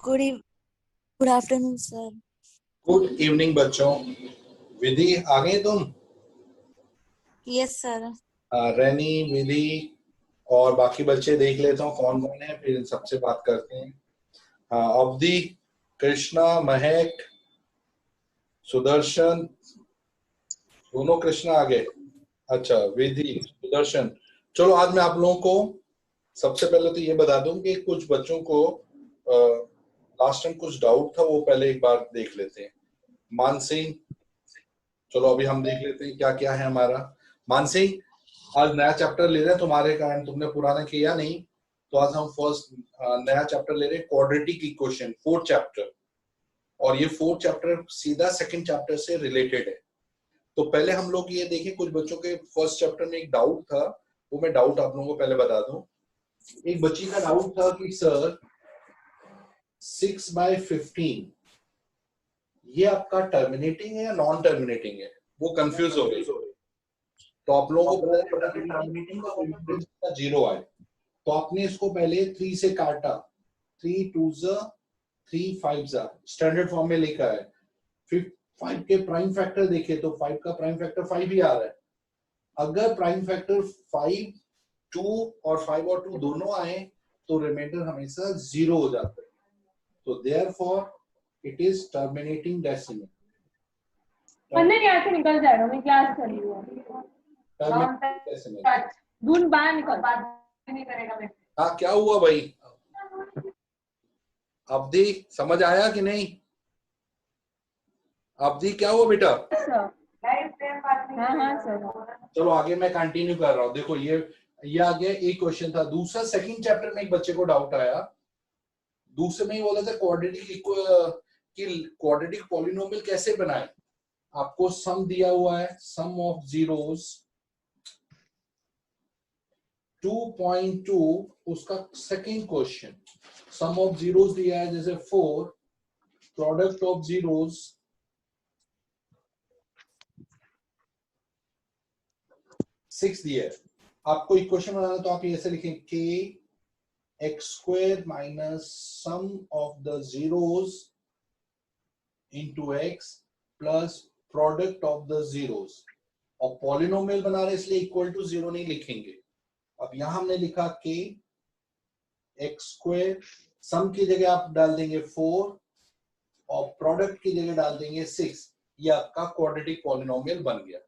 Good good afternoon sir. Good evening बच्चों। विधि आ गए तुम? Yes sir. रैनी, विधि और बाकी बच्चे देख लेता हूँ कौन कौन है, फिर इन सबसे बात करते हैं। अवधि, कृष्णा, महक, सुदर्शन, दोनों कृष्णा आ गए। अच्छा, विधि, सुदर्शन। चलो आज मैं आप लोगों को सबसे पहले तो ये बता दूं कि कुछ बच्चों को लास्ट टाइम कुछ डाउट था, वो पहले एक बार देख लेते हैं। मानसिंह, चलो अभी हम देख लेते हैं क्या क्या है हमारा। मानसिंह, आज नया चैप्टर ले रहे हैं तुम्हारे कारण, तुमने पुराना किया नहीं, तो आज हम फर्स्ट नया चैप्टर ले रहे हैं, क्वाड्रेटिक इक्वेशन, फोर्थ चैप्टर। और ये फोर्थ चैप्टर सीधा सेकंड चैप्टर से रिलेटेड है। तो पहले हम लोग ये देखें, कुछ बच्चों के फर्स्ट चैप्टर में एक डाउट था, वो मैं डाउट आप लोगों को पहले बता दूं। एक बच्ची का डाउट था कि सर 6/15 ये आपका टर्मिनेटिंग है या नॉन टर्मिनेटिंग है, वो कंफ्यूज हो गई। तो आप लोगों को पता चला कि टर्मिनेटिंग का मतलब इसका 0 आए, तो आपने इसको पहले 3 से काटा, 3 2s 3 5s स्टैंडर्ड फॉर्म में लिखा है। फिर 5 के प्राइम फैक्टर देखे तो 5 का प्राइम फैक्टर 5 ही आ रहा है। अगर प्राइम फैक्टर 5 2 और 5 और 2 दोनों आए तो रिमाइंडर हमेशा 0 हो जाता है। तो therefore it is terminating decimal. अंदर यहाँ से निकल जाएगा, मैं क्लास कर रही हूँ। दून बाहर निकल, बात नहीं करेगा मैं। हाँ, क्या हुआ भाई? अवधि समझ आया कि नहीं? अवधि क्या हुआ बेटा? हाँ सर। चलो आगे मैं कंटिन्यू कर रहा हूँ। देखो ये आगे एक क्वेश्चन था। दूसरा सेकंड चैप्टर में एक बच्चे को डाउट आया, दूसरे में ही बोला था क्वाड्रेटिक पॉलिनोमियल कैसे बनाए। आपको सम दिया हुआ है, सम ऑफ जीरोस 2.2, उसका second question. Sum of zeros दिया है जैसे 4, प्रोडक्ट ऑफ जीरोस 6 दिया है। आपको इक्वेशन बनाना तो आप ऐसे लिखें k x² minus sum of the zeros into x plus product of the zeros. और पॉलिनोमियल बना रहे इसलिए इक्वल टू 0 नहीं लिखेंगे। अब यहां हमने लिखा k x², सम की जगह आप डाल देंगे 4 और प्रोडक्ट की जगह डाल देंगे 6। ये आपका क्वाड्रेटिक पॉलिनोमियल बन गया।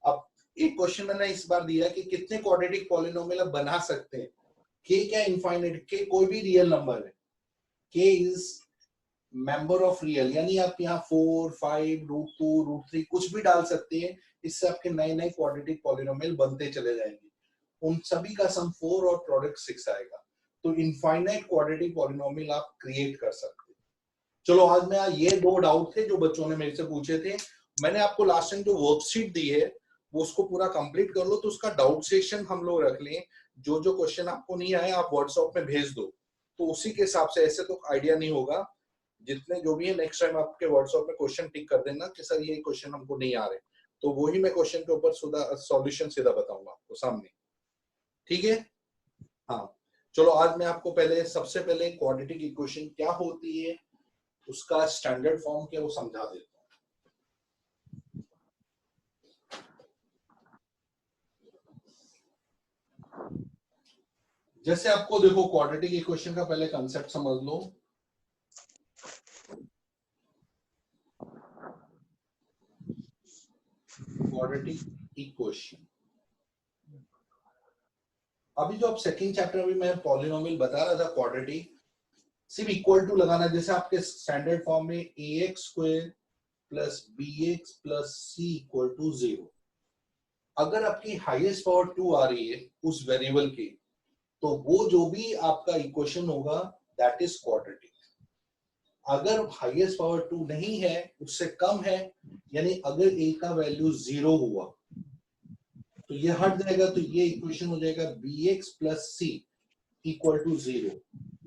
अब एक क्वेश्चन मैंने इस बार दिया कि कितने क्वाड्रेटिक पॉलिनोमियल आप बना सकते हैं। k क्या इनफाइनाइट, k कोई भी रियल नंबर है, k is member of real, यानी आप यहाँ 4 5 √2 √3 कुछ भी डाल सकते हैं। इससे आपके नए नए क्वाड्रेटिक पॉलिनोमियल बनते चले जाएंगे। उन सभी का सम 4 और प्रोडक्ट 6 आएगा। तो इनफाइनाइट क्वाड्रेटिक पॉलिनोमियल आप क्रिएट कर सकते हैं। चलो आज मैं ये दो डाउट थे जो बच्चों ने मेरे से पूछे थे। मैंने आपको लास्ट टाइम जो वर्कशीट दी है वो उसको पूरा कंप्लीट कर लो, तो उसका डाउट सेक्शन हम लोग रख लें। जो जो क्वेश्चन आपको नहीं आए आप व्हाट्सएप में भेज दो, तो उसी के हिसाब से, ऐसे तो आइडिया नहीं होगा। जितने जो भी है नेक्स्ट टाइम आपके व्हाट्सएप में क्वेश्चन टिक कर देना कि सर ये क्वेश्चन हमको नहीं आ रहे, तो वही मैं क्वेश्चन के ऊपर सॉल्यूशन सीधा बताऊंगा आपको सामने। ठीक है? हाँ, चलो आज मैं आपको सबसे पहले क्वाड्रेटिक इक्वेशन क्या होती है, उसका स्टैंडर्ड फॉर्म क्या वो समझा देता हूँ। जैसे आपको देखो क्वाड्रेटिक इक्वेशन का पहले कंसेप्ट समझ लो। क्वाड्रेटिक इक्वेशन, अभी जो आप सेकंड चैप्टर में मैं पॉलिनोमियल बता रहा था क्वाड्रेटिक, सिर्फ इक्वल टू लगाना। जैसे आपके स्टैंडर्ड फॉर्म में ax² plus bx plus c equal to 0। अगर आपकी हाईएस्ट पावर 2 आ रही है उस वेरिएबल की, तो वो जो भी आपका इक्वेशन होगा दैट इज क्वाड्रेटिक। अगर हाईएस्ट पावर 2 नहीं है, उससे कम है, यानी अगर a का वैल्यू 0 हुआ तो ये हट जाएगा, तो ये इक्वेशन हो जाएगा bx plus c equal to 0।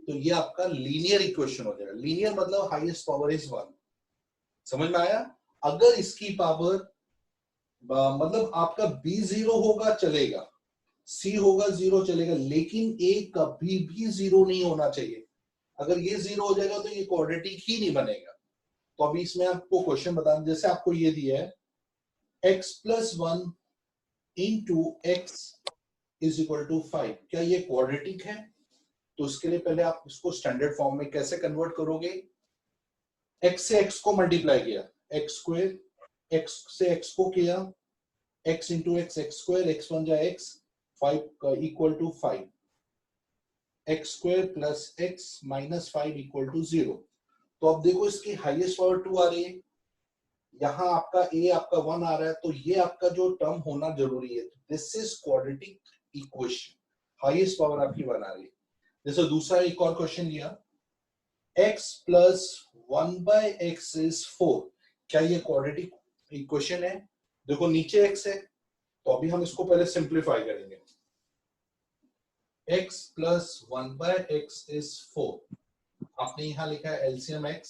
तो ये आपका लीनियर इक्वेशन हो जाएगा। लीनियर मतलब हाईएस्ट पावर इज 1। समझ में आया? अगर इसकी पावर मतलब आपका b 0 होगा चलेगा, c होगा 0 चलेगा, लेकिन a कभी भी 0 नहीं होना चाहिए। अगर ये 0 हो जाएगा तो ये क्वाड्रेटिक ही नहीं बनेगा। तो अभी इसमें आपको क्वेश्चन बताना, जैसे आपको ये दिया है x + 1 * x = 5, क्या ये क्वाड्रेटिक है? तो उसके लिए पहले आप इसको स्टैंडर्ड फॉर्म में कैसे कन्वर्ट करोगे? x से x को मल्टीप्लाई किया, x², x से x को किया, x * x, x², x1 जा x, 5 = 5, x² + x - 5 = 0। तो अब देखो इसकी हाईएस्ट पावर 2 आ रही है, यहाँ आपका a आपका 1 आ रहा है, तो ये आपका जो टर्म होना जरूरी है। This is quadratic equation, highest power आपकी 1 आ रही है। जैसे दूसरा एक और क्वेश्चन लिया, x + 1/x = 4, क्या ये क्वाड्रेटिक इक्वेशन है? देखो नीचे x है, तो अभी हम इसको पहले सिंप्लीफाई करेंगे। x + 1/x = 4, आपने यहां लिखा है एलसीएम x,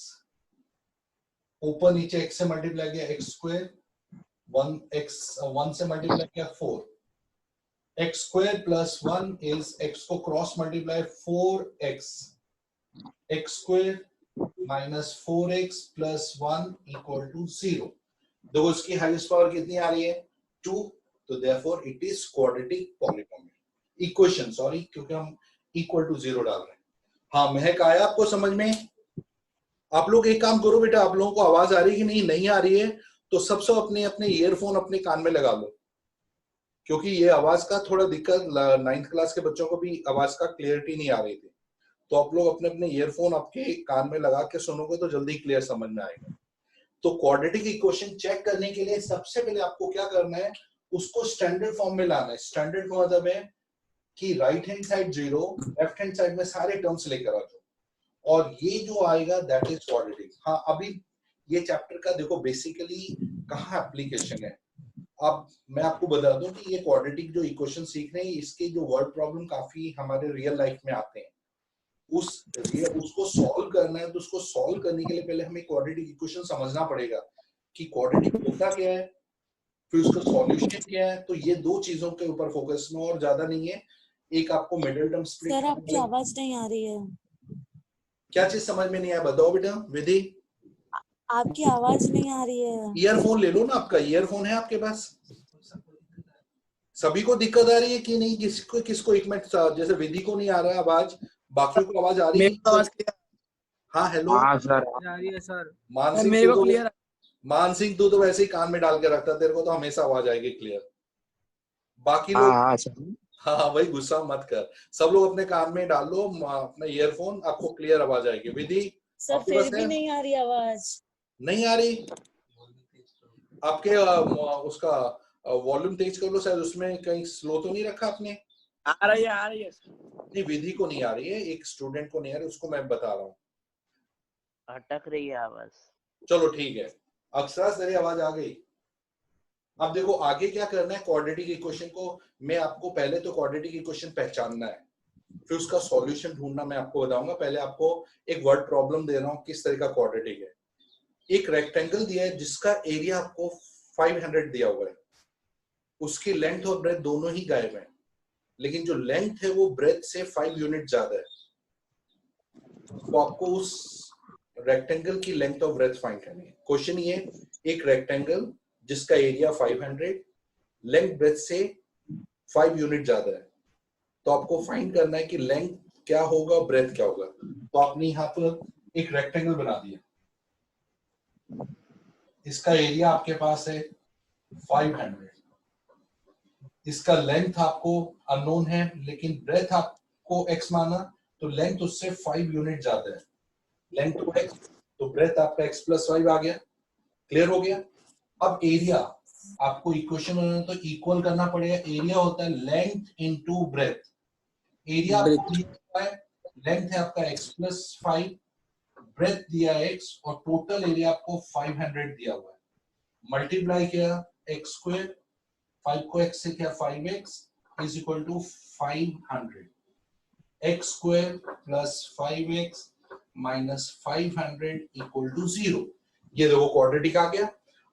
ऊपर नीचे x से मल्टीप्लाई किया, x², 1 से मल्टीप्लाई किया 4, x² + 1 is x को cross multiply 4x, x² - 4x + 1 = 0। देखो इसकी हाईएस्ट पावर कितनी आ रही है? 2, तो therefore it is quadratic polynomial equation, sorry, क्योंकि हम = 0 डाल रहे हैं। हाँ महक, आया आपको समझ में? आप लोग एक काम करो बेटा, आप लोगों को आवाज आ रही है कि नहीं? नहीं आ रही है तो सबसे अपने अपने ईयरफोन अपने कान में लगा लो, क्योंकि ये आवाज का थोड़ा दिक्कत, 9th क्लास के बच्चों को भी आवाज का क्लियरिटी नहीं आ रही थी, तो आप लोग अपने अपने ईयरफोन आपके कान में लगा के सुनोगे तो जल्दी क्लियर समझ में आएगा। तो क्वाड्रेटिक इक्वेशन चेक करने के लिए सबसे पहले आपको क्या करना है, उसको स्टैंडर्ड फॉर्म में लाना है। स्टैंडर्ड का मतलब है कि right hand side 0, left hand side में सारे टर्म्स लेकर आ जाओ, और ये जो आएगा दैट इज क्वाड्रेटिक। हाँ अभी ये चैप्टर का देखो बेसिकली कहाँ एप्लीकेशन है। अब मैं आपको बता दूं कि ये क्वाड्रेटिक जो इक्वेशन सीख रहे हैं, इसके जो वर्ड प्रॉब्लम काफी हमारे रियल लाइफ में आते हैं, उसको सॉल्व करना है। तो उसको सॉल्व करने के लिए पहले हमें क्वाड्रेटिक इक्वेशन समझना पड़ेगा कि क्वाड्रेटिक होता क्या है, फिर उसका सॉल्यूशन क्या है। तो ये दो चीजों के ऊपर फोकस में, और ज्यादा नहीं है। एक आपको मिडिल टर्म स्प्लिट, सर आपकी आवाज नहीं आ रही है। क्या चीज समझ में नहीं आया बताओ बेटा। विधि, आपकी आवाज नहीं आ रही है। ईयरफोन ले लो ना, आपका ईयरफोन है आपके पास। सभी को दिक्कत आ रही है कि नहीं? किसको एक मिनट, जैसे विधि को नहीं आ रहा है आवाज, बाकियों को आवाज आ रही है? हाँ हेलो, हाँ सर आ रही है सर, मानसिंह मेरे को क्लियर। मानसिंह तू तो वैसे ही कान में डाल के रखता, तेरे को तो हमेशा आवाज आएगी क्लियर। बाकी लोग हाँ सर, हाँ भाई गुस्सा मत कर, सब लोग अपने कान में डाल लो अपना ईयरफोन, आपको क्लियर आवाज आएगी। विधि सर आपके फिर पास भी है? नहीं आ रही आवाज। नहीं आ रही? आपके उसका वॉल्यूम तेज कर लो, शायद उसमें कहीं स्लो तो नहीं रखा आपने? आ रही है नहीं, विधि को नहीं आ रही है, एक स्टूडेंट को नहीं आ रही, उसको मैं बता रहा हूँ। अटक रही है आवाज। चलो ठीक है, अक्षरा तेरी आवाज आ गई। अब देखो आगे क्या करना है, क्वाड्रेटिक इक्वेशन को मैं आपको पहले तो क्वाड्रेटिक इक्वेशन पहचानना है, फिर उसका सॉल्यूशन ढूंढना मैं आपको बताऊंगा। पहले आपको एक वर्ड प्रॉब्लम दे रहा हूँ किस तरह का क्वाड्रेटिक है। एक रेक्टेंगल दिया है जिसका एरिया आपको 500 दिया हुआ है, उसकी लेंथ और ब्रेथ दोनों ही गायब है, लेकिन जो लेंथ है वो ब्रेथ से 5 यूनिट ज्यादा है। तो आपको उस रेक्टेंगल की लेंथ और ब्रेथ फाइंड करनी है। क्वेश्चन ये, एक रेक्टेंगल जिसका एरिया 500, लेंथ ब्रेथ से 5 यूनिट ज्यादा है, तो आपको फाइंड करना है कि लेंथ क्या होगा, ब्रेथ क्या होगा। तो आपने यहाँ पर एक रेक्टेंगल बना दिया, इसका एरिया आपके पास है 500, इसका लेंथ आपको अननोन है, लेकिन ब्रेथ आपको x माना, तो लेंथ उससे 5 यूनिट ज्यादा है। लेंथ तो x, तो ब्रेथ आपका x + 5 आ गया। क्लियर हो गया? अब एरिया आपको इक्वेशन में तो इक्वल करना पड़ेगा। एरिया होता है लेंथ इनटू ब्रेथ। एरिया आपको दिया है, लेंथ है आपका x + 5, ब्रेथ दिया है x, और टोटल एरिया आपको 500 दिया हुआ है। मल्टीप्लाई किया x², 5 को x से किया 5x = 500, x² + 5x - 500 = 0। ये देखो क्वाड्रेटिक आ गया।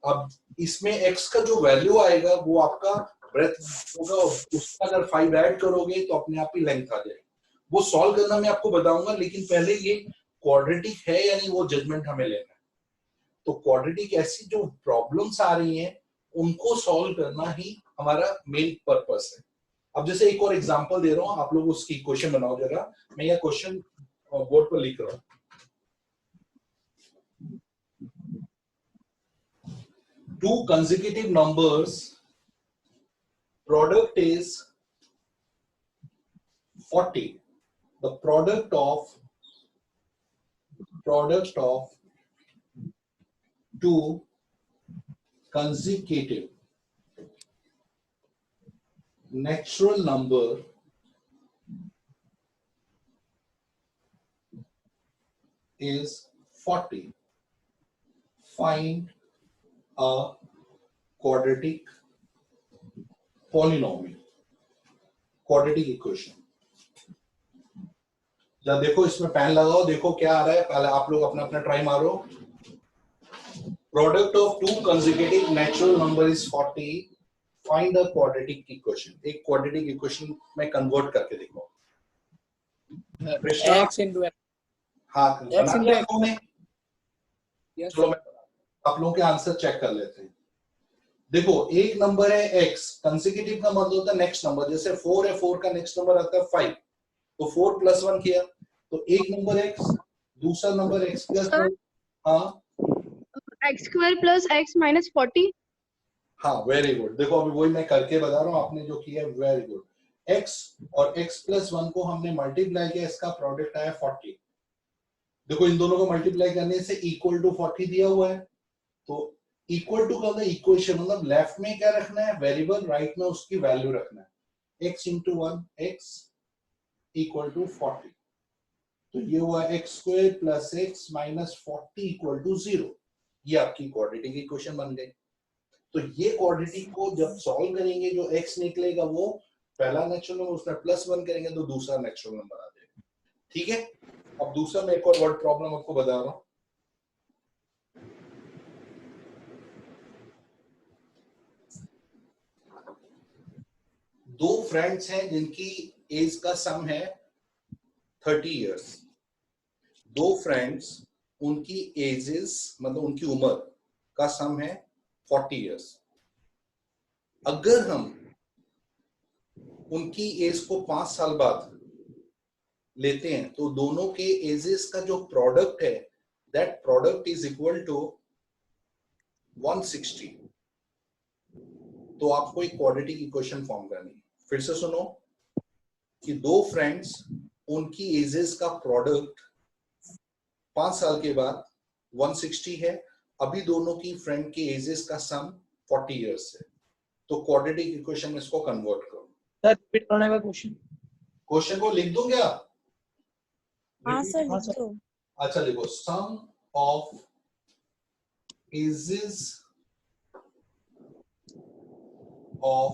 अब इसमें x का जो वैल्यू आएगा वो आपका ब्रेथ होगा, उसका अगर 5 ऐड करोगे तो अपने आप ही लेंथ आ जाएगी। वो सॉल्व करना मैं आपको बताऊंगा, लेकिन पहले ये क्वाड्रेटिक है या नहीं वो जजमेंट हमें लेना है। तो क्वाड्रेटिक ऐसी जो प्रॉब्लम्स आ रही हैं उनको सॉल्व करना ही हमारा मेन पर्पस है। अब जैसे एक और एग्जांपल दे रहा हूं, आप लोग उसकी क्वेश्चन बनाओ जरा। मैं यह क्वेश्चन बोर्ड पर लिख रहा हूं। Two consecutive numbers, product is 40. The product of two consecutive natural number is 40. Find a quadratic polynomial, quadratic equation। जब देखो इसमें पेन लगाओ, देखो क्या आ रहा है, पहले आप लोग अपना अपना ट्राई मारो। Product of to consecutive natural number is 40, find a quadratic equation. एक क्वाड्रेटिक इक्वेशन में कन्वर्ट करके देखो। x into x। हाँ, x बना into लिया x। आप लोगों ने? Yes। चलो मैं आप लोगों के आंसर चेक कर लेते हैं। देखो एक नंबर है x, कंसेक्यूटिव का मतलब होता है नेक्स्ट नंबर। जैसे 4 है, 4 का नेक्स्ट नंबर आता है 5, तो 4 + 1 किया तो एक नंबर x, दूसरा नंबर x + 1। हाँ x² + x - 40। हाँ, वेरी गुड। देखो अभी वही मैं करके बता रहा हूँ, आपने जो किया है वेरी गुड। x और x + 1 को हमने मल्टीप्लाई किया, इसका प्रोडक्ट आया 40। देखो इन दोनों को मल्टीप्लाई करने से इक्वल टू 40 दिया हुआ है, तो इक्वल टू का मतलब इक्वेशन, मतलब लेफ्ट में क्या रखना है वेरिएबल, राइट में उसकी वैल्यू रखना है। x × 1 x = 40। तो ये हुआ x² + x - 40 = 0। ये आपकी क्वाड्रेटिक इक्वेशन बन गई। तो ये क्वाड्रेटिक को जब सॉल्व करेंगे, जो x निकलेगा वो पहला नेचुरल नंबर, उसमें +1 करेंगे तो दूसरा नेचुरल नंबर आ जाएगा। ठीक है, अब दूसरा मैं एक और वर्ड प्रॉब्लम आपको बता रहा हूं। दो फ्रेंड्स हैं जिनकी एज का सम है 30 इयर्स। दो फ्रेंड्स, उनकी एजेस मतलब उनकी उम्र का सम है 40 इयर्स। अगर हम उनकी एज को 5 साल बाद लेते हैं तो दोनों के एजेस का जो प्रोडक्ट है, that product is equal to 160। तो आपको एक क्वाड्रेटिक इक्वेशन फॉर्म करनी है। फिर से सुनो कि दो फ्रेंड्स, उनकी एजेस का प्रोडक्ट 5 साल के बाद 160 है। अभी दोनों की फ्रेंड की एजेस का सम 40 इयर्स है। तो क्वाड्रेटिक इक्वेशन में इसको कन्वर्ट करो। सर रिपीट करने का क्वेश्चन। क्वेश्चन को लिख दूं क्या? हाँ सर लिख दो। अच्छा देखो, sum of ages of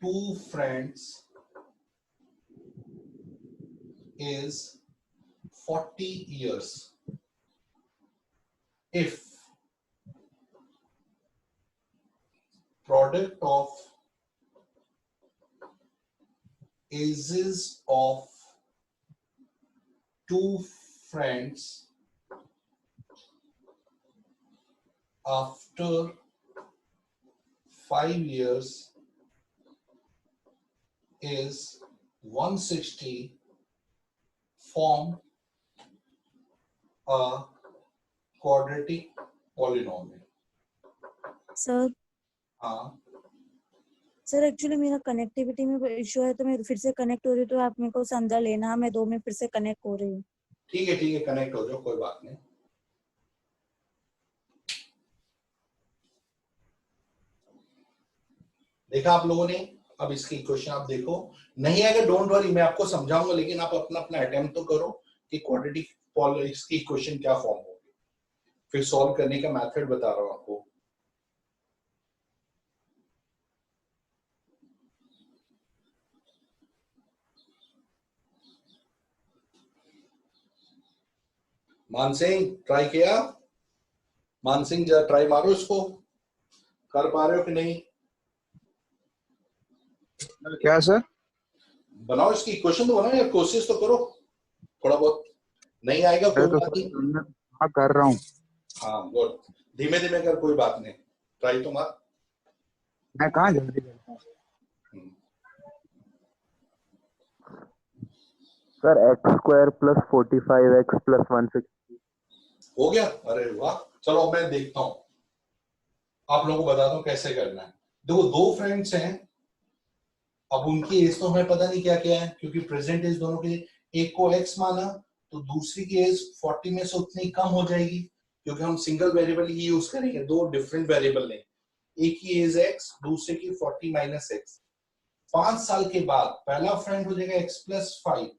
two friends is 40 years if product of ages of two friends after 5 years is 160, form a quadratic polynomial। Sir हाँ सर एक्चुअली मेरा कनेक्टिविटी में इश्यू है, तो मैं फिर से कनेक्ट हो रही हूँ, तो आप मेरे को समझा लेना। मैं 2 में फिर से कनेक्ट हो रही हूँ। ठीक है, कनेक्ट हो जाओ, कोई बात नहीं। देखा आप लोगों ने? अब इसकी क्वेश्चन आप देखो, नहीं आएगा डोंट वरी, मैं आपको समझाऊंगा, लेकिन आप अपना अपना अटेम्प्ट तो करो कि क्वाड्रेटिक इसकी इक्वेशन क्या फॉर्म होगी। फिर सॉल्व करने का मेथड बता रहा हूं आपको। मानसिंह ट्राई किया? मानसिंह जरा ट्राई मारो, इसको कर पा रहे हो कि नहीं? क्या सर? बनाओ इसकी इक्वेशन तो बनाओ या कोशिश तो करो थोड़ा बहुत। नहीं आएगा कोई तो बात नहीं। हाँ कर रहा हूँ। हाँ गुड, धीमे धीमे कर, कोई बात नहीं, ट्राई तो मार। मैं कहाँ जल्दी करता हूँ sir. X square plus 45x plus 160। हो गया? अरे वाह, चलो मैं देखता हूँ, आप लोगों को बताता हूँ कैसे करना है। देखो दो फ्रेंड्स हैं, अब उनकी एज तो हमें पता नहीं क्या क्या है, क्योंकि प्रेजेंट एज दोनों की, एक को x माना तो दूसरी की एज 40 में से उतनी कम हो जाएगी, क्योंकि हम सिंगल वेरिएबल ही यूज करेंगे, दो डिफरेंट वेरिएबल नहीं। एक की एज x, दूसरे की 40 माइनस एक्स। 5 साल के बाद पहला फ्रेंड हो जाएगा x प्लस 5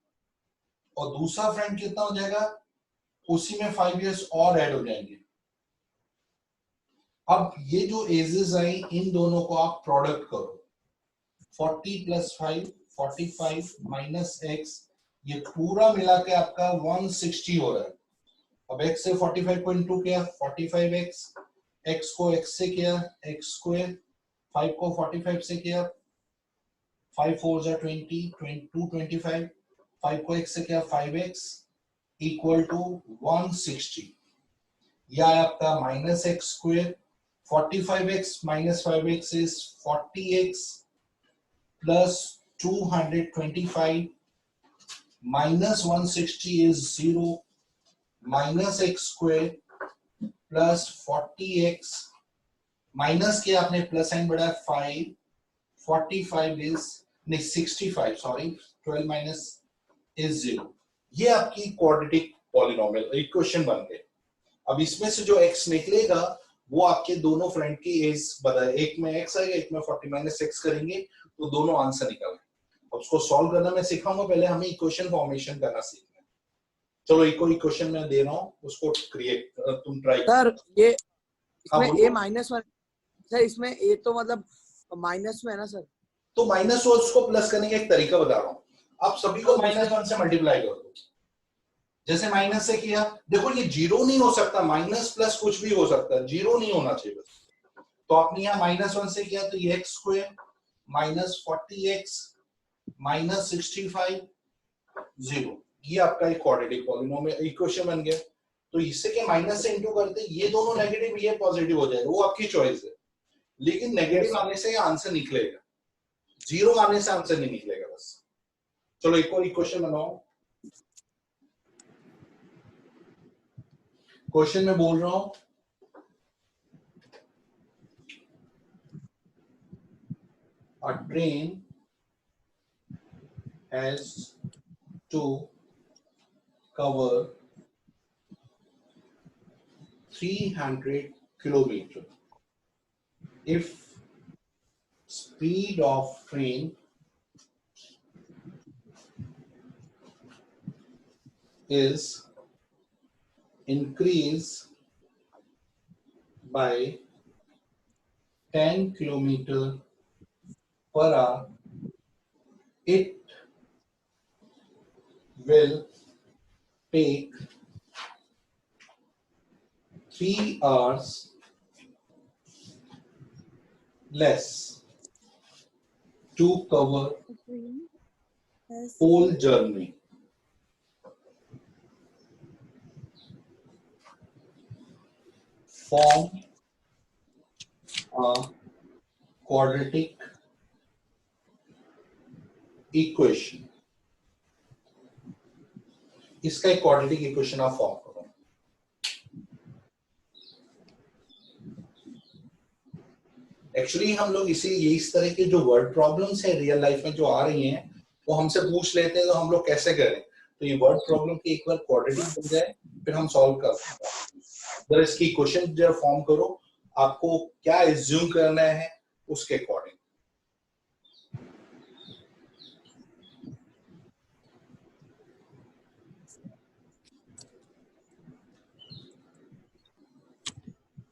और दूसरा फ्रेंड कितना हो जाएगा, उसी में 5 इयर्स और ऐड हो जाएंगे। अब ये जो एजेस आई इन दोनों को आप प्रोडक्ट करो, 40 प्लस 5 45 माइनस एक्स, ये पूरा मिला के आपका 160 हो रहा है। अब x से 45 को इंटू किया 45x, x को x से किया x स्क्वायर, 5 को 45 से किया 5 4 जा 20 225, 5 को x से किया 5x इक्वल टू 160। यह है आपका minus x square, 45x minus 5x is 40x plus 225 minus 160 is 0 minus x square plus 40x minus के आपने प्लस साइन बढ़ाया 5, 45 is नहीं 65 सॉरी 12 minus is 0। ये आपकी क्वाड्रेटिक पॉलिनोमियल इक्वेशन बन गए। अब इसमें से जो x निकलेगा वो आपके दोनों फ्रेंड की एज बताए, एक में x आएगा एक में 40 माइनस एक्स करेंगे तो दोनों आंसर निकल। अब उसको सॉल्व करना मैं सिखाऊंगा, पहले हमें इक्वेशन फॉर्मेशन करना सीखना है। चलो एक और इक्वेशन मैं दे रहा हूँ, उसको क्रिएट तुम ट्राई सर ये इसमें बोलो। a माइनस 1 सर, इसमें a तो मतलब माइनस में है ना सर। तो माइनस वन उसको प्लस करने का एक तरीका बता रहा हूँ, आप सभी को माइनस वन से मल्टीप्लाई कर दो। जैसे माइनस से किया, देखो ये जीरो नहीं हो सकता, माइनस प्लस कुछ भी हो सकता है, जीरो नहीं होना चाहिए। तो आपने यहाँ माइनस वन से किया तो ये x square minus 40x minus 65 0, ये आपका एक क्वाड्रेटिक पॉलिनोमियल इक्वेशन बन गया। तो इससे क्या माइनस से इंटू करते, ये दोनों नेगेटिव ये पॉजिटिव हो जाएगा, वो आपकी चॉइस है, लेकिन नेगेटिव आने से आंसर निकलेगा, जीरो आने से आंसर नहीं निकलेगा बस। चलो एक और इक्वेशन बनाओ। क्वेश्चन में बोल रहा हूं, a train has to cover 300 kilometer if speed of train is increased by 10 kilometer per hour, it will take 3 hours less to cover whole journey. Form a quadratic equation. इसका एक quadratic equation आप form करो। Actually हम लोग इस तरह के जो वर्ड प्रॉब्लम्स है रियल लाइफ में जो आ रही हैं वो हमसे पूछ लेते हैं, तो हम लोग कैसे करें, तो ये वर्ड प्रॉब्लम की एक बार क्वाड्रेटिक बन जाए फिर हम सॉल्व कर सकते हैं। अगर इसकी इक्वेशन जब फॉर्म करो, आपको क्या एज्यूम करना है उसके अकॉर्डिंग।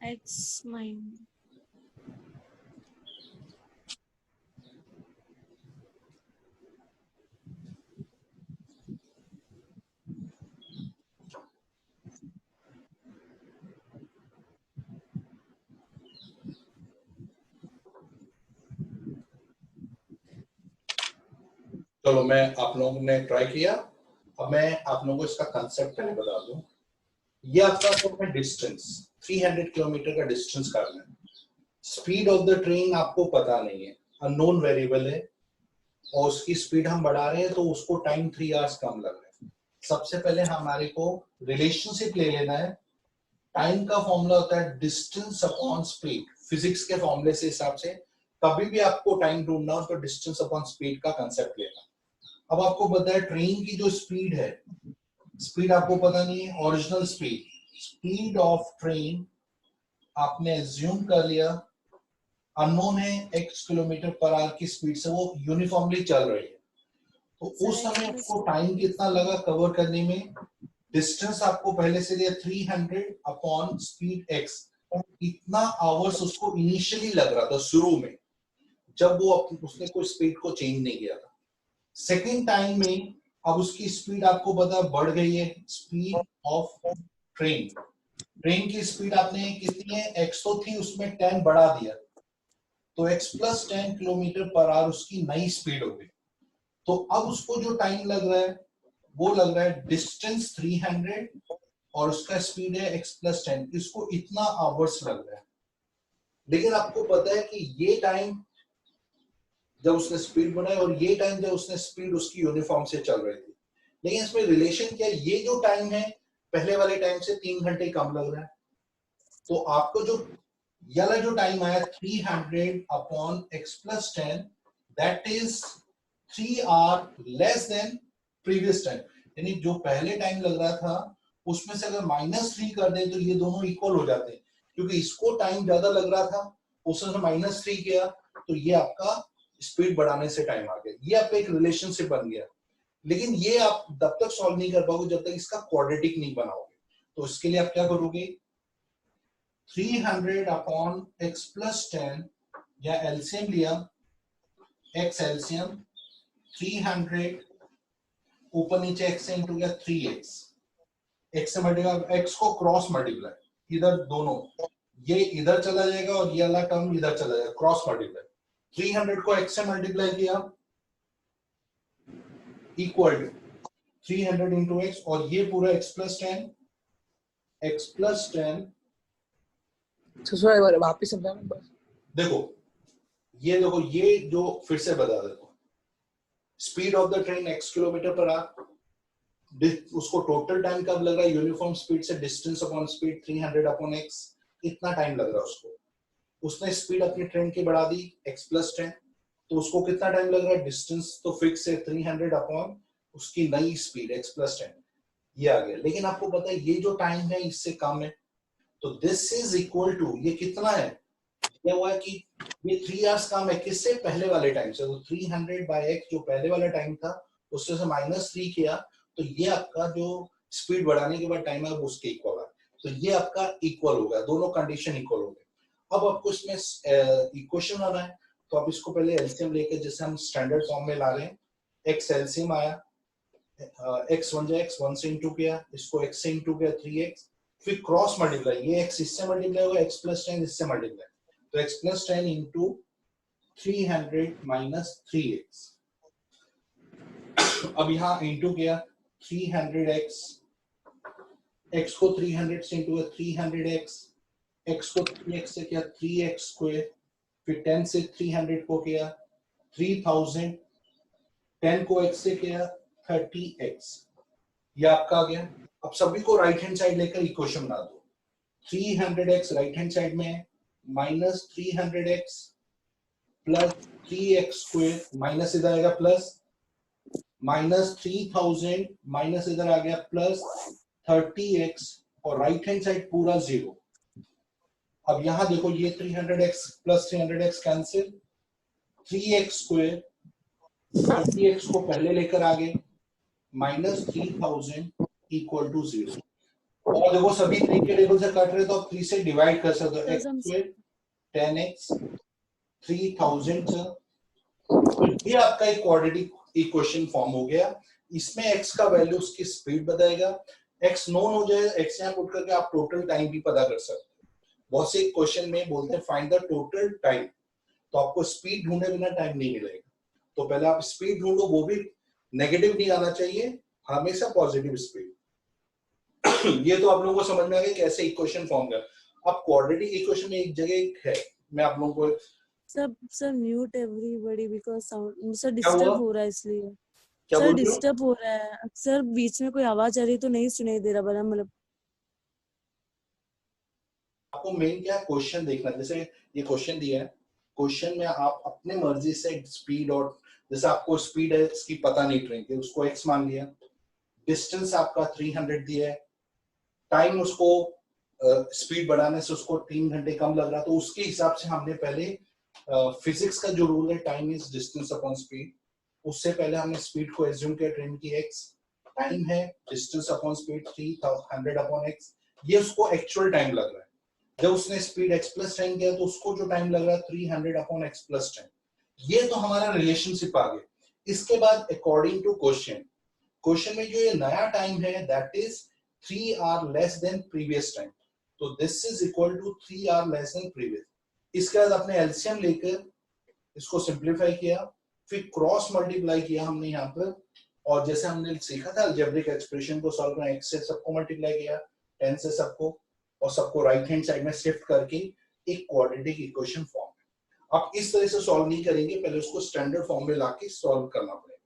x minus चलो मैं आप लोगों ने ट्राई किया, अब मैं आप लोगों को इसका कंसेप्ट पहले बता दूं। ये आपका डिस्टेंस 300 किलोमीटर का डिस्टेंस करना है। स्पीड ऑफ द ट्रेन आपको पता नहीं है, अननोन वेरिएबल है, और उसकी स्पीड हम बढ़ा रहे हैं तो उसको टाइम 3 आवर्स कम लग रहा है। सबसे पहले हमारे को रिलेशनशिप ले लेना है। टाइम का फॉर्मूला होता है डिस्टेंस अपॉन स्पीड, फिजिक्स के फॉर्मूले से हिसाब से कभी भी आपको टाइम ढूंढना हो तो डिस्टेंस अपॉन स्पीड का कंसेप्ट लेना। अब आपको पता है ट्रेन की जो स्पीड है, स्पीड आपको पता नहीं है, ओरिजिनल स्पीड ऑफ ट्रेन आपने एज्यूम कर लिया, अननोन है, x किलोमीटर पर आवर की स्पीड से वो यूनिफॉर्मली चल रही है। तो उस समय आपको टाइम कितना लगा कवर करने में? डिस्टेंस आपको पहले से दिया 300 अपॉन स्पीड x, इतना आवर्स उसको इनिशियली लग रहा था शुरू में, जब वो उसने कोई स्पीड को चेंज नहीं किया था। सेकेंड टाइम में अब उसकी स्पीड आपको पता बढ़ गई है, स्पीड ऑफ ट्रेन की स्पीड आपने कितनी है, x तो थी, उसमें 10 बढ़ा दिया, तो x plus 10 kilometre per hour उसकी नई स्पीड हो गई। तो अब उसको जो टाइम लग रहा है वो लग रहा है डिस्टेंस 300 और उसका स्पीड है x प्लस 10, इसको इतना आवर्स लग रहा है। लेकिन आपको पता है कि ये टाइम जब उसने स्पीड बनाई और ये टाइम जब उसने स्पीड उसकी यूनिफॉर्म से चल रही थी, लेकिन इसमें रिलेशन क्या है, ये जो टाइम है पहले वाले टाइम से 3 घंटे कम लग रहा है। तो आपको जो ये वाला जो टाइम आया 300 upon x plus 10, that is 3 hour less than previous time, यानी जो पहले टाइम लग रहा था उसमें से अगर -3 कर दें तो ये दोनों इक्वल हो जाते हैं, क्योंकि इसको टाइम ज्यादा लग रहा था, उसने -3 किया तो ये आपका स्पीड बढ़ाने से टाइम आ गया। ये आपका एक रिलेशनशिप बन गया। लेकिन ये आप तब तक सॉल्व नहीं कर पाओगे जब तक इसका क्वाड्रेटिक नहीं बनाओगे। तो इसके लिए आप क्या करोगे, 300 अपॉन x प्लस 10 या एलसीएम लिया, x एलसीएम 300 ऊपर नीचे x से इंटू गया 3x, x से मल्टीप्लाई, x को क्रॉस मल्टीप्लाई, इधर दोनों ये इधर चला जाएगा और ये वाला टर्म इधर चला जाएगा, क्रॉस मल्टीप्लाई। 300 को x से मल्टीप्लाई किया इक्वल टू 300 इंटू x, और ये पूरा x प्लस 10 सर एक बार वापस समझाना बस। देखो ये जो फिर से बता देता हूं, speed of the train x kilometre per hour, उसको टोटल टाइम कब लग रहा है यूनिफॉर्म स्पीड से, distance upon speed 300 upon x, इतना टाइम लग रहा है उसको। उसने स्पीड अपनी ट्रेन की बढ़ा दी x प्लस 10, तो उसको कितना टाइम लग रहा है, डिस्टेंस तो फिक्स है 300 अपॉन उसकी नई स्पीड x प्लस 10, ये आ गया। लेकिन आपको पता है ये जो टाइम है इससे कम है, तो दिस इज इक्वल टू, ये कितना है, क्या हुआ है कि ये 3 आवर्स कम है किससे, पहले वाले टाइम से। तो 300 बाय x जो पहले वाला टाइम था उससे से -3 किया, तो ये आपका जो स्पीड बढ़ाने के बाद टाइम है वो उसके इक्वल है। तो ये आपका इक्वल हो गया, दोनों कंडीशन इक्वल हो गए। अब आपको इसमें इक्वेशन लाना है, तो आप इसको पहले एलसीएम लेकर, जैसे हम स्टैंडर्ड फॉर्म में ला रहे हैं, x एलसीएम आया, x 1 से इंटू किया, इसको x से इंटू किया 3x, फिर क्रॉस मल्टीप्लाई, ये x इससे मल्टीप्लाई होगा, x प्लस 10 इससे मल्टीप्लाई, तो x plus 10 into 300 minus 3x। अब यहाँ इंटू किया 300x, x को 300 से इंटू 300x, x को 3x से किया 3x स्क्वायर, फिर 10 से 300 को किया 3000, 10 को x से किया 30x, ये आपका आ गया। अब सभी को राइट हैंड साइड लेकर इक्वेशन बना दो, 300x राइट हैंड साइड में minus 300x plus 3x square, minus इधर आएगा प्लस, माइनस 3000 माइनस इधर आ गया प्लस 30x, और राइट हैंड साइड पूरा 0। अब यहां देखो ये 300x plus 300x cancel, 3x square 30x को पहले लेकर आ गए, माइनस 3000 इक्वल टू 0। और देखो सभी 3 के टेबल से कट रहे तो आप 3 से डिवाइड कर सकते हो, x स्क्वायर 10x 3000 से, तो ये आपका एक क्वाड्रेटिक इक्वेशन फॉर्म हो गया। इसमें x का वैल्यू उसकी स्पीड बताएगा, x नोन हो जाए, x यहाँ पुट करके आप टोटल टाइम भी पता कर सकते हो। बहुत से क्वेश्चन में बोलते हैं फाइंड द टोटल टाइम, तो आपको स्पीड ढूंढे बिना टाइम नहीं मिलेगा, तो पहले आप स्पीड ढूंढो, वो भी नेगेटिव नहीं आना चाहिए, हमेशा पॉजिटिव स्पीड। ये तो आप लोगों को समझ में आ गया कैसे इक्वेशन फॉर्म कर। अब क्वाड्रेटिक इक्वेशन में एक जगह है, मैं आप लोगों को sir mute everybody because sound sir क्या हुआ? डिस्टर्ब हो रहा है इसलिए। क्या सर बोल रहे हो? डिस्टर्ब हो रहा है सर, बीच में कोई आवाज आ रही तो नहीं सुनाई दे रहा बना मतलब। आपको मेन क्या है, क्वेश्चन देखना। जैसे ये क्वेश्चन दिया है, क्वेश्चन में आप अपने मर्जी से स्पीड, और जैसे आपको स्पीड है इसकी पता नहीं ट्रेन की, उसको x मान लिया, डिस्टेंस आपका 300 दिया है, टाइम उसको स्पीड बढ़ाने से उसको 3 घंटे कम लग रहा, तो उसके हिसाब से हमने पहले फिजिक्स का जो रूल है time is distance upon speed, उससे पहले हमने स्पीड को एज्यूम किया ट्रेन की x, टाइम है distance upon speed 300 upon x, ये उसको एक्चुअल टाइम लग रहा है। जब उसने स्पीड x प्लस टाइम किया तो उसको जो टाइम लग रहा है 300 अपॉन x प्लस टाइम। ये तो हमारा रिलेशनशिप आ गया। इसके बाद अकॉर्डिंग टू क्वेश्चन में जो ये नया टाइम है that is 3 hour less than previous time, तो this is equal to 3 hour less than previous. इसके बाद अपने एलसीएम लेकर इसको सिंप्लीफाई किया, फिर क्रॉस मल्टीप्लाई किया हमने यहाँ पर, और जैसे हमने सीखा था अलजेब्रिक एक्सप्रेशन को सॉल्व करना, x से सबको मल्टीप्लाई किया, 10 से सबको, और सबको राइट हैंड साइड में शिफ्ट करके एक क्वाड्रेटिक इक्वेशन फॉर्म है। आप इस तरह से सॉल्व नहीं करेंगे, पहले उसको स्टैंडर्ड फॉर्म में लाके सॉल्व करना पड़ेगा।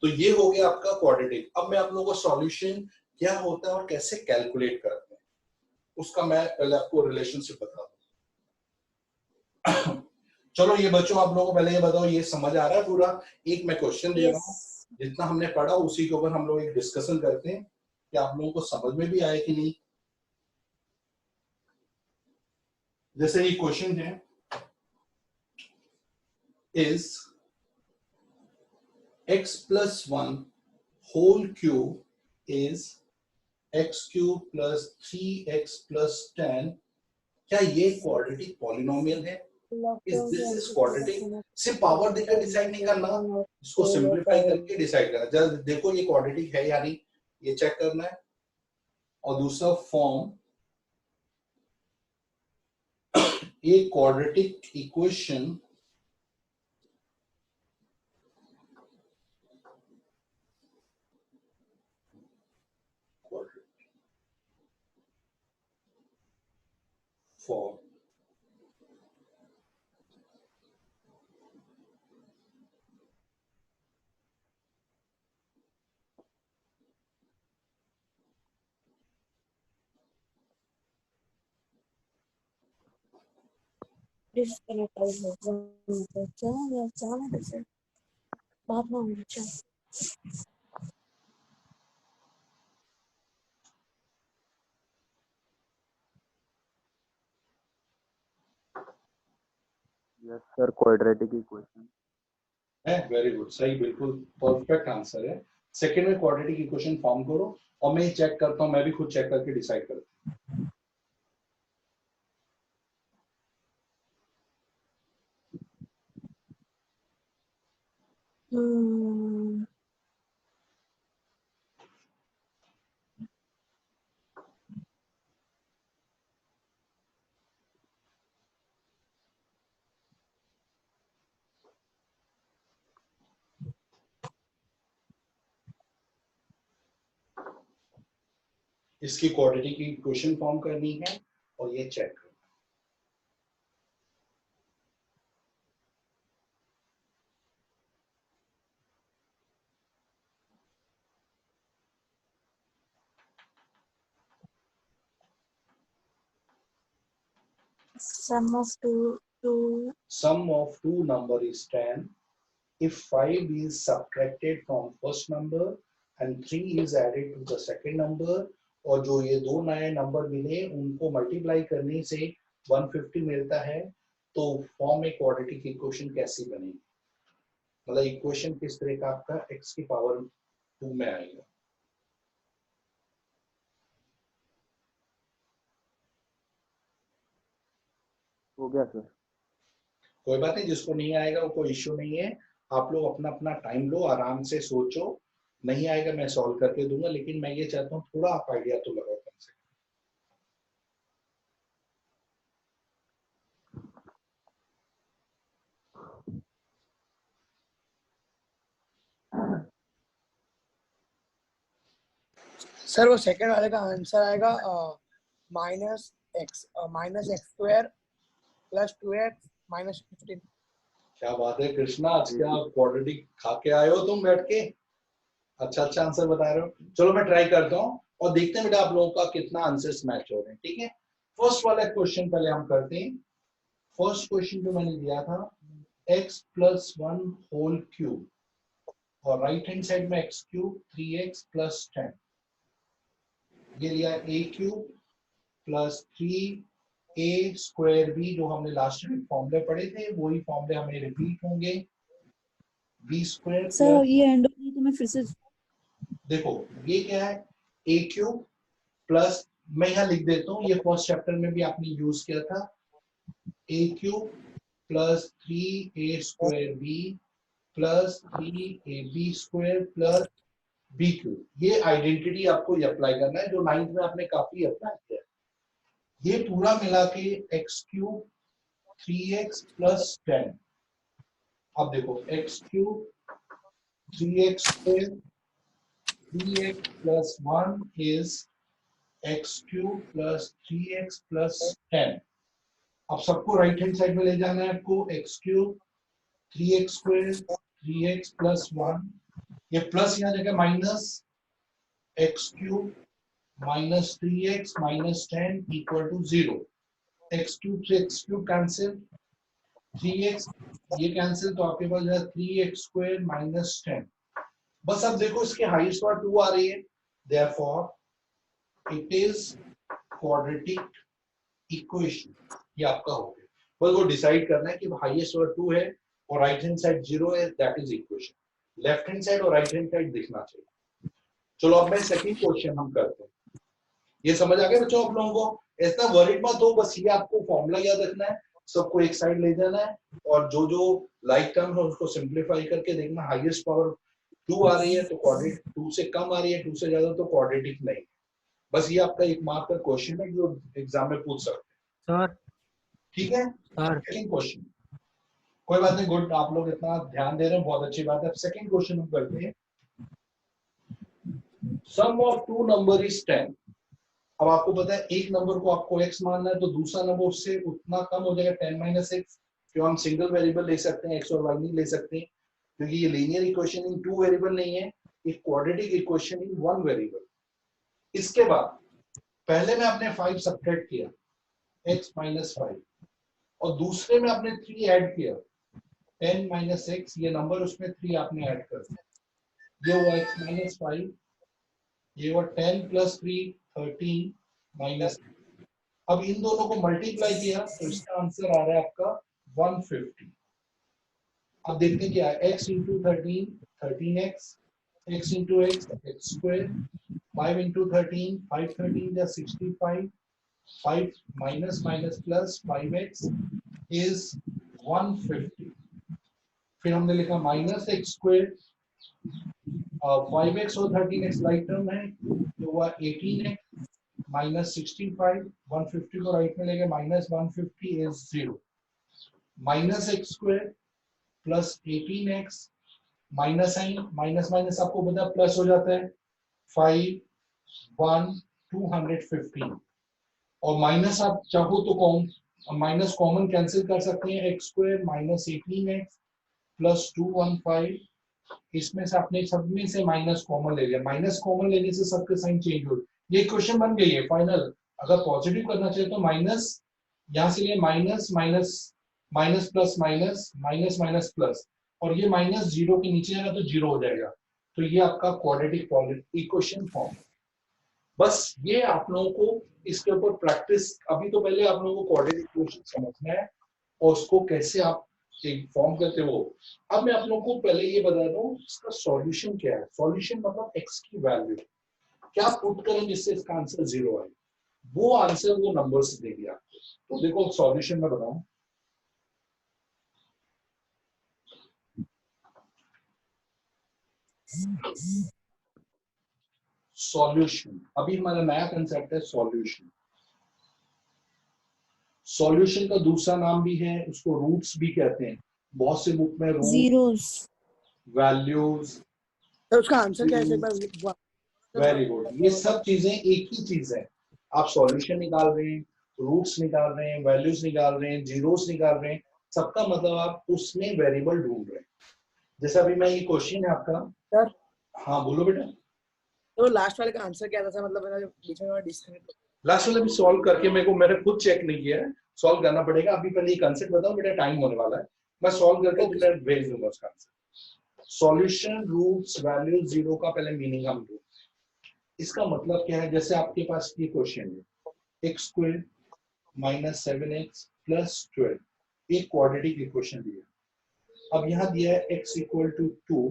तो ये हो गया आपका क्वाड्रेटिक। अब मैं आप लोगों को सॉल्यूशन क्या होता है और कैसे कैलकुलेट करते हैं उसका मैं पहले आपको रिलेशनशिप बता दूं। चलो ये बच्चों आप लोगों को पहले ये बताओ, ये समझ आ रहा है पूरा? एक मैं क्वेश्चन दे रहा हूँ, जितना हमने पढ़ा उसी के ऊपर हम लोग एक डिस्कशन करते हैं कि आप लोगों को समझ में भी आए कि नहीं। जैसे ये क्वेश्चन है, is x plus 1 whole cube is x cube plus 3x plus 10, क्या ये क्वाड्रेटिक पॉलिनोमियल है? Is this is quadratic? सिर्फ पावर देकर डिसाइड नहीं करना, इसको सिंपलीफाई करके डिसाइड करना। जब देखो ये क्वाड्रेटिक है या नहीं ये चेक करना है। और दूसरा फॉर्म, ये क्वाड्रेटिक इक्वेशन फॉर्म डिस्कनेक्ट हो गया क्या है बात ना हो अच्छा। Yes, sir. Quadratic equation. है। वेरी गुड, सही, बिल्कुल परफेक्ट आंसर है। सेकंड में क्वाड्रेटिक इक्वेशन फॉर्म करो, और मैं चेक करता हूं, मैं भी खुद चेक करके डिसाइड करता हूं। इसकी क्वाड्रेटिक की इक्वेशन फॉर्म करनी है और ये चेक करना। Sum of two Sum of two number is 10 if 5 is subtracted from first number and 3 is added to the second number, और जो ये दो नए नंबर मिले उनको मल्टीप्लाई करने से 150 मिलता है, तो फॉर्म में क्वाड्रेटिक इक्वेशन कैसी बनेगी? मतलब इक्वेशन किस तरह का आपका x की पावर 2 में आएगा। हो गया सर। कोई बात नहीं, जिसको नहीं आएगा वो कोई इश्यू नहीं है, आप लोग अपना अपना टाइम लो, आराम से सोचो, नहीं आएगा मैं सॉल्व करके दूंगा, लेकिन मैं ये चाहता हूँ थोड़ा आप आइडिया तो लगाओ कम से सर वो सेकंड वाले का आंसर आएगा -x -x² + 2x -15। क्या बात है कृष्णा, आज क्या क्वाड्रेटिक खा के आए हो तुम बैठ के, अच्छा आंसर बता रहे हो। चलो मैं ट्राई करता हूँ और देखते हैं बेटा आप लोगों का कितना आंसर्स मैच हो रहे हैं। ठीक है, फर्स्ट वाला क्वेश्चन पहले हम करते हैं। फर्स्ट क्वेश्चन जो मैंने दिया था x + 1 होल क्यूब और राइट हैंड साइड में x³ 3x + 10, ये लिया a³ + 3a² जो हमने लास्ट में फॉर्मूले पढ़े थे वही फॉर्मूले हमें रिपीट होंगे। b² सर ये एंड हो गई तो मैं फिर से देखो ये क्या है a³ प्लस, मैं यहाँ लिख देता हूँ, ये फर्स्ट चैप्टर में भी आपने यूज किया था, a³ + 3a² + 3ab² + b³ ये आइडेंटिटी आपको अप्लाई करना है जो 9th में आपने काफी अप्लाई किया। ये पूरा मिला के x³ 3x + 10, अब देखो x³ 3x² 3x + 1 is x³ + 3x + 10। अब सबको राइट हैंड साइड में ले जाना है आपको, x³ 3x² 3x + 1, ये प्लस यहाँ जगह माइनस x³ - 3x - 10 = 0। x³ से x³ कैंसिल, 3x ये कैंसिल, तो आपके पास 3x² - 10। बस अब देखो इसके हाईएस्ट पावर 2 आ रही है, therefore it is quadratic equation. ये आपका हो गया, बस वो डिसाइड करना है कि हाईएस्ट पावर 2 है और राइट हैंड साइड 0 है, that is equation. Left hand side और राइट हैंड साइड दिखना चाहिए। चलो अब मैं सेकंड क्वेश्चन हम करते हैं। ये समझ आ गया बच्चों आप लोगों को? ऐसा वरीड मत हो, बस ये आपको फॉर्मूला याद रखना है, सबको एक साइड ले जाना है और जो जो लाइक टर्म है उसको सिंप्लीफाई करके देखना। हाईएस्ट पावर 2 आ रही है तो क्वाड्रेटिक, 2 से कम आ रही है 2 से ज्यादा तो क्वाड्रेटिक नहीं। बस ये आपका एक मार्क का क्वेश्चन है जो एग्जाम में पूछ सकते हैं। सर ठीक है, सेकंड क्वेश्चन, कोई बात नहीं, गुड, आप लोग इतना ध्यान दे रहे हैं, बहुत अच्छी बात है। सेकंड क्वेश्चन हम करते हैं। सम ऑफ 2 नंबर इज 10। अब आपको पता है एक नंबर को आपको x मानना है तो दूसरा नंबर उससे उतना कम हो जाएगा 10 - x, क्यों हम सिंगल वेरिएबल ले सकते हैं, x और y नहीं ले सकते क्योंकि ये लीनियर इक्वेशन इन 2 वेरिएबल नहीं है, एक क्वाड्रेटिक इक्वेशन इन 1 वेरिएबल। इसके बाद पहले में आपने 5 सब्ट्रैक्ट किया, x - 5, और दूसरे में आपने 3 ऐड किया, 10 - x, ये नंबर उसमें 3 आपने ऐड कर दिया, ये हुआ x - 5, ये हुआ 10 + 3 13 माइनस। अब इन दोनों को मल्टीप्लाई किया तो इसका आंसर आ रहा है आपका 150। अब देखते हैं क्या है, x × 13 13x, x × x x², 5 × 13 5 13 या 65, 5 minus minus plus 5x is 150। फिर हमने लिखा -x², 5x और 13x राइट टर्म है तो हुआ 18x -65, 150 को राइट में लेके -150 is 0, -x² + 18x minus sign, minus minus आपको पता प्लस हो जाता है, 5 1 215, और माइनस आप चाहो तो माइनस कॉमन कैंसिल कर सकते हैं, x² - 18x + 215, इसमें से आपने सब में से माइनस कॉमन ले लिया, माइनस कॉमन लेने से सबके साइन चेंज हो, ये क्वेश्चन बन गई है फाइनल। अगर पॉजिटिव करना चाहिए तो माइनस यहां से लिए minus minus minus plus minus minus minus plus, और ये माइनस 0 के नीचे जाएगा तो 0 हो जाएगा, तो ये आपका क्वाड्रेटिक इक्वेशन फॉर्म। बस ये आप लोगों को इसके ऊपर प्रैक्टिस, अभी तो पहले आप लोगों को क्वाड्रेटिक इक्वेशन समझना है और उसको कैसे आप फॉर्म करते हो। अब मैं आप लोगों को पहले ये बता दूं इसका सॉल्यूशन क्या है। सॉल्यूशन मतलब x की वैल्यू क्या पुट करें जिससे इसका आंसर 0 आए, वो आंसर वो नंबर से दे दिया आपको। तो देखो सॉल्यूशन में बताऊं, सॉल्यूशन अभी हमारा नया कंसेप्ट है सॉल्यूशन। सॉल्यूशन का दूसरा नाम भी है, उसको रूट्स भी कहते हैं, बहुत से बुक में रूट, zeros। वैल्यूज। तो उसका आंसर क्या है एक बार वेरी गुड। ये सब चीजें एक ही चीज है। आप सॉल्यूशन निकाल रहे हैं, रूट्स निकाल रहे हैं, वैल्यूज निकाल रहे हैं, जीरोस निकाल रहे हैं, सबका मतलब आप उसमें वेरिएबल ढूंढ रहे हैं। जैसे अभी मैं, ये क्वेश्चन है आपका सर। हाँ बोलो बेटा। तो लास्ट वाले का आंसर क्या था, मतलब मेरा जो बीच में डिस्कनेक्ट। लास्ट वाला भी सॉल्व करके मैंने खुद चेक नहीं किया है, सॉल्व करना पड़ेगा। अभी पहले ये कंसेप्ट बताओ बेटा, टाइम होने वाला है, मैं सॉल्व करके तुम्हें भेज दूंगा उसका answer. Solution, roots, values, zero का पहले मीनिंग हम दो। इसका मतलब क्या है, जैसे आपके पास ये क्वेश्चन है, x square minus 7x plus 12, एक क्वाड्रेटिक इक्वेशन दिया। अब यहाँ दिया है x equal to 2,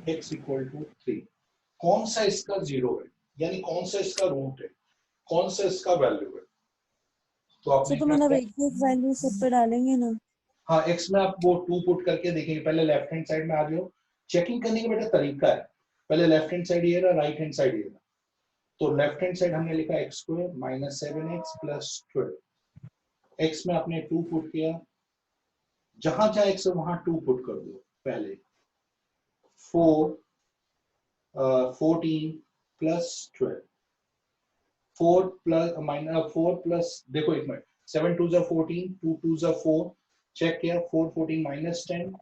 x equal to 3। कौन सा इसका जीरो है, यानी कौन सा इसका रूट है, कौन सा इसका वैल्यू है? तो आपने तो मतलब एक वैल्यू सब पे डालेंगे ना। हाँ, x में आप वो 2 पुट करके देखेंगे। पहले लेफ्ट हैंड साइड में आ जाओ, चेकिंग करने का बेटा तरीका है, पहले लेफ्ट हैंड साइड ये रहा, राइट हैंड साइड ये रहा। तो लेफ्ट हैंड साइड हमने लिखा x square minus 7x plus 12। x में आपने 2 पुट किया, जहां जहां x है वहां 2 पुट कर दो। पहले 14 प्लस 12, 4 प्लस देखो एक मिनट, 7 2 जा 14, 2 2 जा 4, चेक किया, 4 14 माइनस 10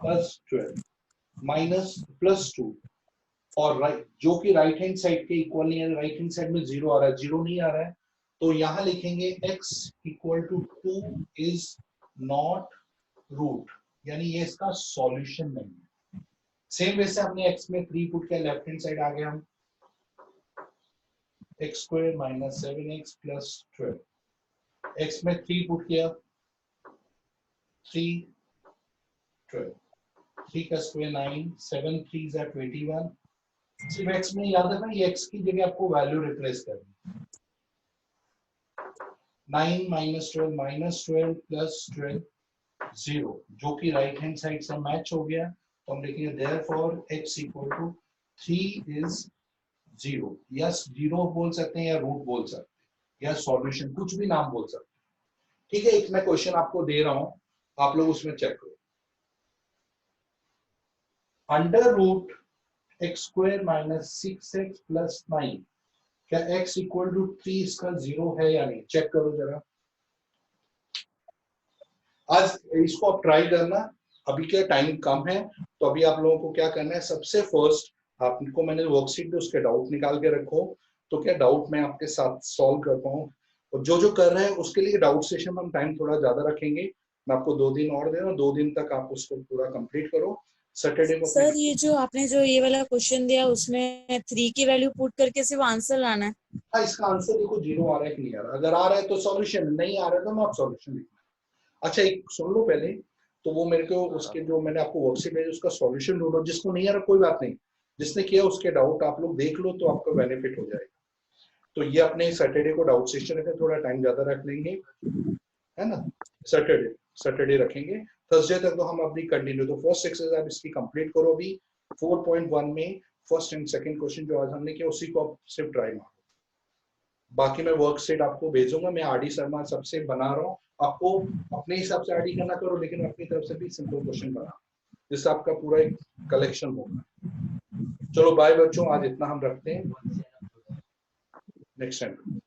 प्लस 12 माइनस प्लस 2, और राइट जो कि राइट हैंड साइड के इक्वल नहीं है, राइट हैंड साइड में जीरो आ रहा है, जीरो नहीं आ रहा है, तो यहां लिखेंगे x equal to 2 is not root, यानी ये इसका सॉल्यूशन नहीं है। सेम वैसे हमने x में 3 पुट किया, लेफ्ट हैंड साइड आ गया, हम x square minus 7x plus 12, x में 3 पुट किया, 3 12, 3 का स्क्वायर 9, 7 3 जा 21। सिर्फ x में याद रखना, ये x की जगह आपको वैल्यू रिप्लेस करनी। 9 माइनस 12 प्लस 12 0, जो कि राइट हैंड साइड से मैच हो गया, तो हम लिखेंगे therefore x equal to 3 is 0, या 0 बोल सकते हैं, या रूट बोल सकते हैं, या सॉल्यूशन, कुछ भी नाम बोल सकते हैं। ठीक है, एक मैं क्वेश्चन आपको दे रहा हूं, आप लोग उसमें चेक करो। Under root x square minus 6x plus 9, क्या x इक्वल टू 3 इसका जीरो है या नहीं? चेक करो जरा, आज इसको आप ट्राई करना। अभी क्या टाइम कम है, तो अभी आप लोगों को क्या करना है, सबसे फर्स्ट आपको मैंने वर्कशीट में उसके डाउट निकाल के रखो, तो क्या डाउट मैं आपके साथ सॉल्व कर पाऊँ। और जो जो कर रहे हैं उसके लिए डाउट सेशन में हम टाइम थोड़ा ज्यादा रखेंगे, मैं आपको 2 दिन और दे रहा हूँ, 2 दिन तक आप उसको पूरा कंप्लीट करो। सैटरडे को सर ये जो आपने जो ये वाला क्वेश्चन दिया उसमें 3 की वैल्यू पुट करके सिर्फ आंसर लाना है। हाँ, इसका आंसर देखो, जीरो आ रहा है कि नहीं आ रहा, अगर आ रहा है तो सॉल्यूशन, नहीं आ रहा है तो मैं आप सॉल्यूशन लिखना। अच्छा एक सुन लो पहले, तो वो मेरे को उसके जो मैंने आपको वर्कशीट भेजा उसका सॉल्यूशन ढूंढो, जिसको नहीं आ रहा कोई बात नहीं, जिसने किया उसके डाउट आप लोग देख लो, तो आपको बेनिफिट हो जाएगा। तो ये अपने सैटरडे को डाउट सेशन रखें, थोड़ा टाइम ज्यादा रख लेंगे, है ना, सैटरडे रखेंगे। थर्सडे तक तो हम अपनी कंटिन्यू, तो फर्स्ट एक्सरसाइज आप इसकी कंप्लीट करो। अभी 4.1 में फर्स्ट एंड सेकंड क्वेश्चन जो आज हमने किया उसी को आप सिर्फ ट्राई मारो। बाकी मैं वर्कशीट आपको भेजूंगा, मैं आरडी शर्मा सबसे बना रहा हूँ, आपको अपने हिसाब से आरडी करना करो, लेकिन अपनी तरफ से भी सिंपल क्वेश्चन बना, जिससे आपका पूरा एक कलेक्शन होगा। चलो बाय बच्चों, आज इतना हम रखते हैं, नेक्स्ट टाइम।